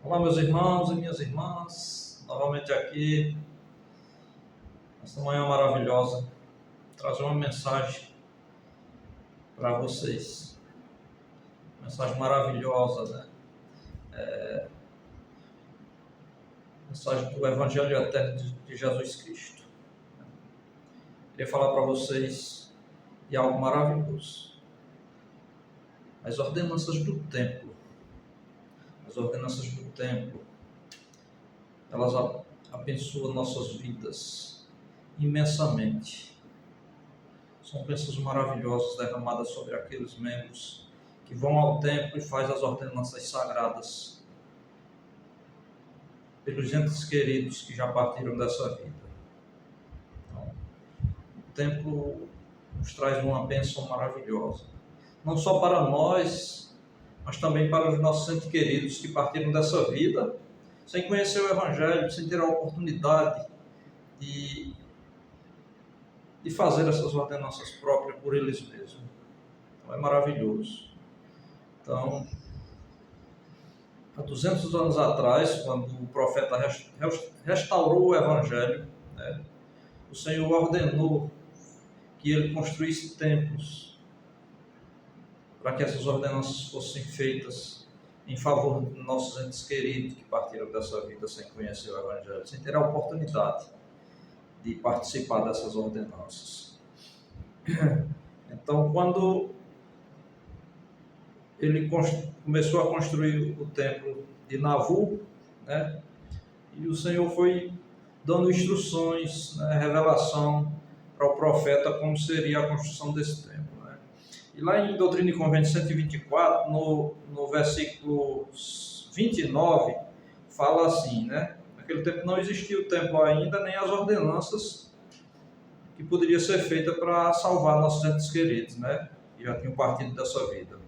Olá, meus irmãos e minhas irmãs, novamente aqui, nesta manhã maravilhosa, trazer uma mensagem para vocês, mensagem maravilhosa, né? Mensagem do Evangelho Eterno de Jesus Cristo. Queria falar para vocês de algo maravilhoso, as ordenanças do templo. As ordenanças do templo, elas abençoam nossas vidas imensamente. São bênçãos maravilhosas derramadas sobre aqueles membros que vão ao templo e fazem as ordenanças sagradas pelos entes queridos que já partiram dessa vida. Então, o templo nos traz uma bênção maravilhosa, não só para nós, mas também para os nossos entes queridos que partiram dessa vida sem conhecer o Evangelho, sem ter a oportunidade de fazer essas ordenanças próprias por eles mesmos. Então é maravilhoso. Então, há 200 anos atrás, quando o profeta restaurou o Evangelho, né, o Senhor ordenou que ele construísse templos para que essas ordenanças fossem feitas em favor dos nossos entes queridos que partiram dessa vida sem conhecer o Evangelho, sem ter a oportunidade de participar dessas ordenanças. Então, quando ele começou a construir o templo de Navu, né, e o Senhor foi dando instruções, né, revelação para o profeta como seria a construção desse templo. E lá em Doutrina e Convênio 124, no versículo 29, fala assim, né? Naquele tempo não existia o templo ainda, nem as ordenanças que poderia ser feita para salvar nossos entes queridos, né? Que já tinham partido dessa vida.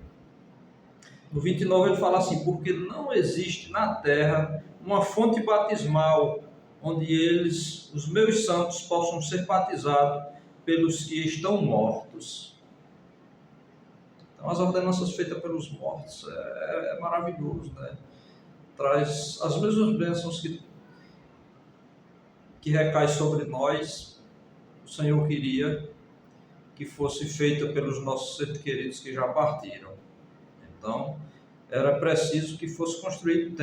No 29 ele fala assim: porque não existe na terra uma fonte batismal onde eles, os meus santos, possam ser batizados pelos que estão mortos. Então, as ordenanças feitas pelos mortos é maravilhoso, né? Traz as mesmas bênçãos que recai sobre nós. O Senhor queria que fosse feita pelos nossos entes queridos que já partiram. Então, era preciso que fosse construído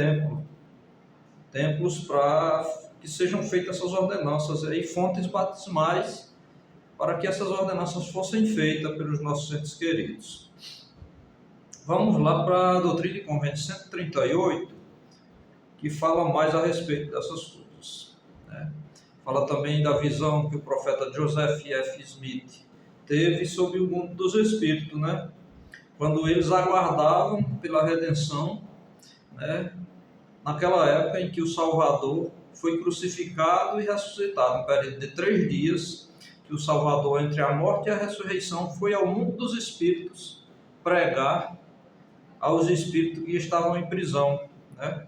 templos para que sejam feitas essas ordenanças e fontes batismais para que essas ordenanças fossem feitas pelos nossos entes queridos. Vamos lá para a Doutrina e Convênio 138, que fala mais a respeito dessas coisas, né? Fala também da visão que o profeta Joseph F. Smith teve sobre o mundo dos espíritos, né? Quando eles aguardavam pela redenção, né? Naquela época em que o Salvador foi crucificado e ressuscitado, um período de 3 dias, que o Salvador, entre a morte e a ressurreição, foi ao mundo dos espíritos pregar aos espíritos que estavam em prisão, né?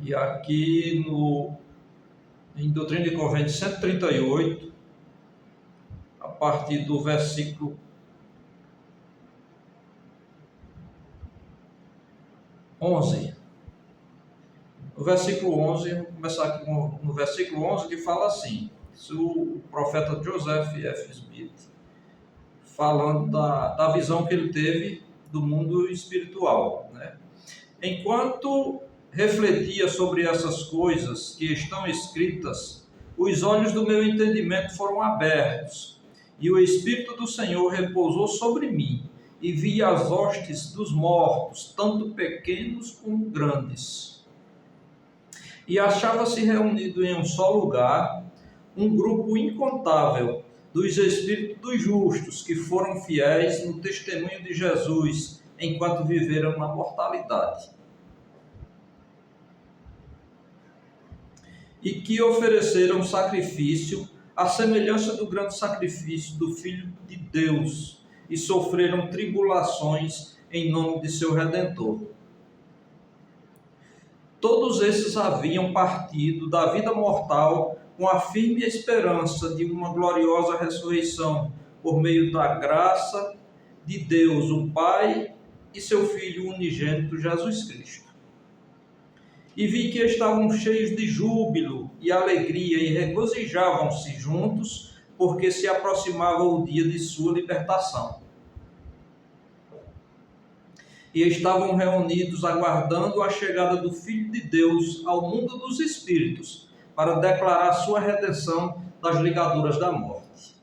E aqui em Doutrina e Convênio 138, a partir do versículo 11. No versículo 11, vou começar aqui no versículo 11, que fala assim: o profeta Joseph F. Smith, falando da visão que ele teve do mundo espiritual, né? Enquanto refletia sobre essas coisas que estão escritas, os olhos do meu entendimento foram abertos, e o Espírito do Senhor repousou sobre mim, e vi as hostes dos mortos, tanto pequenos como grandes. E achava-se reunido em um só lugar um grupo incontável dos espíritos dos justos que foram fiéis no testemunho de Jesus enquanto viveram na mortalidade, e que ofereceram sacrifício à semelhança do grande sacrifício do Filho de Deus e sofreram tribulações em nome de seu Redentor. Todos esses haviam partido da vida mortal com a firme esperança de uma gloriosa ressurreição por meio da graça de Deus, o Pai, e seu Filho unigênito, Jesus Cristo. E vi que estavam cheios de júbilo e alegria e regozijavam-se juntos, porque se aproximava o dia de sua libertação. E estavam reunidos aguardando a chegada do Filho de Deus ao mundo dos espíritos, para declarar sua redenção das ligaduras da morte.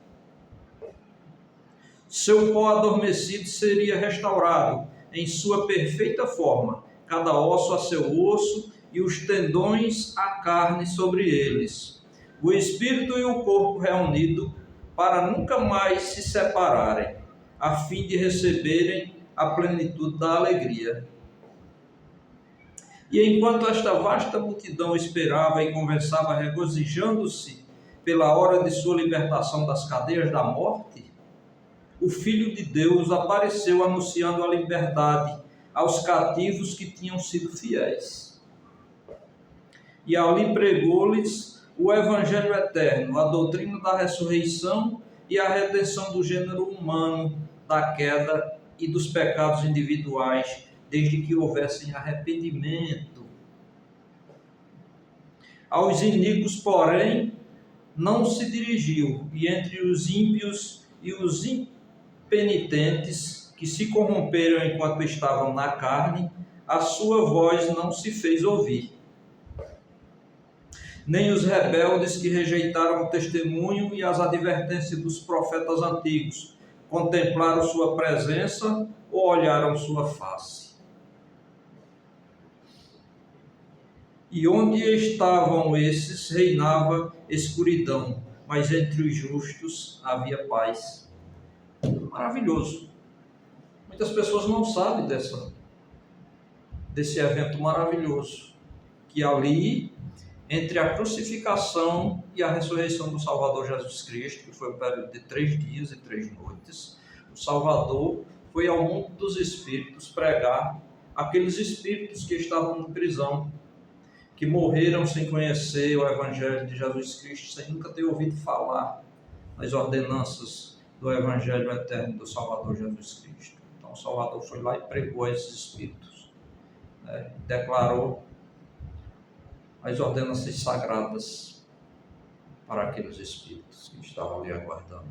Seu pó adormecido seria restaurado em sua perfeita forma, cada osso a seu osso e os tendões a carne sobre eles, o espírito e o corpo reunido para nunca mais se separarem, a fim de receberem a plenitude da alegria. E enquanto esta vasta multidão esperava e conversava regozijando-se pela hora de sua libertação das cadeias da morte, o Filho de Deus apareceu anunciando a liberdade aos cativos que tinham sido fiéis. E ali pregou-lhes o Evangelho eterno, a doutrina da ressurreição e a redenção do gênero humano, da queda e dos pecados individuais, desde que houvessem arrependimento. Aos iníquos, porém, não se dirigiu, e entre os ímpios e os impenitentes que se corromperam enquanto estavam na carne, a sua voz não se fez ouvir. Nem os rebeldes que rejeitaram o testemunho e as advertências dos profetas antigos, contemplaram sua presença ou olharam sua face. E onde estavam esses, reinava escuridão, mas entre os justos havia paz. Maravilhoso. Muitas pessoas não sabem desse evento maravilhoso, que ali, entre a crucificação e a ressurreição do Salvador Jesus Cristo, que foi um período de 3 dias e 3 noites, o Salvador foi ao mundo dos espíritos pregar aqueles espíritos que estavam em prisão, que morreram sem conhecer o Evangelho de Jesus Cristo, sem nunca ter ouvido falar nas ordenanças do Evangelho eterno do Salvador Jesus Cristo. Então o Salvador foi lá e pregou a esses espíritos, né? Declarou as ordenanças sagradas para aqueles espíritos que estavam ali aguardando.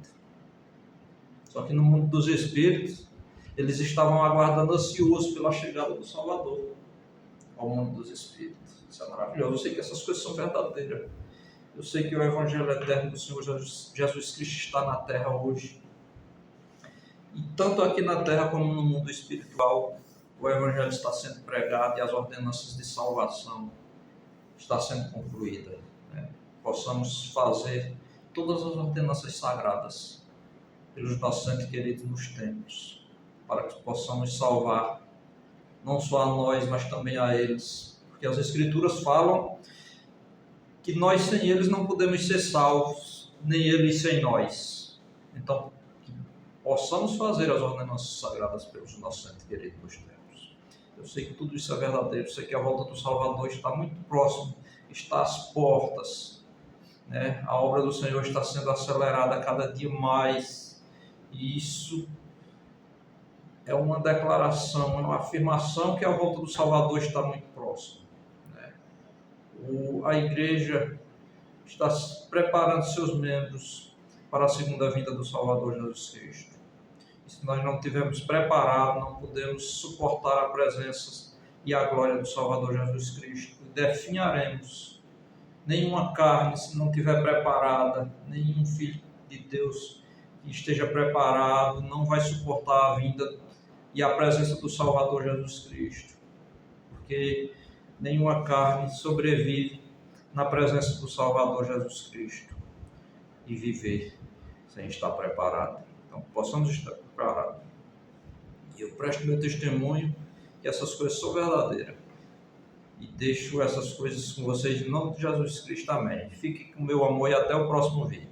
Só que no mundo dos espíritos, eles estavam aguardando ansiosos pela chegada do Salvador ao mundo dos espíritos. Isso é maravilhoso. Eu sei que essas coisas são verdadeiras. Eu sei que o Evangelho eterno do Senhor Jesus Cristo está na terra hoje. E tanto aqui na terra como no mundo espiritual, o Evangelho está sendo pregado e as ordenanças de salvação está sendo concluída, né? Possamos fazer todas as ordenanças sagradas pelos nossos entes queridos nos tempos, para que possamos salvar não só a nós, mas também a eles, porque as Escrituras falam que nós sem eles não podemos ser salvos, nem eles sem nós. Então, que possamos fazer as ordenanças sagradas pelos nossos entes queridos nos tempos. Eu sei que tudo isso é verdadeiro, eu sei que a volta do Salvador está muito próximo, está às portas, né? A obra do Senhor está sendo acelerada cada dia mais, e isso é uma declaração, é uma afirmação que a volta do Salvador está muito próxima, né? A igreja está preparando seus membros para a segunda vinda do Salvador Jesus Cristo. Se nós não estivermos preparados, não podemos suportar a presença e a glória do Salvador Jesus Cristo. Definharemos. Nenhuma carne, se não estiver preparada, nenhum filho de Deus que esteja preparado, não vai suportar a vinda e a presença do Salvador Jesus Cristo. Porque nenhuma carne sobrevive na presença do Salvador Jesus Cristo e viver sem estar preparado. Então, possamos estar preparados. E eu presto meu testemunho que essas coisas são verdadeiras. E deixo essas coisas com vocês em nome de Jesus Cristo. Amém. Fique com meu amor e até o próximo vídeo.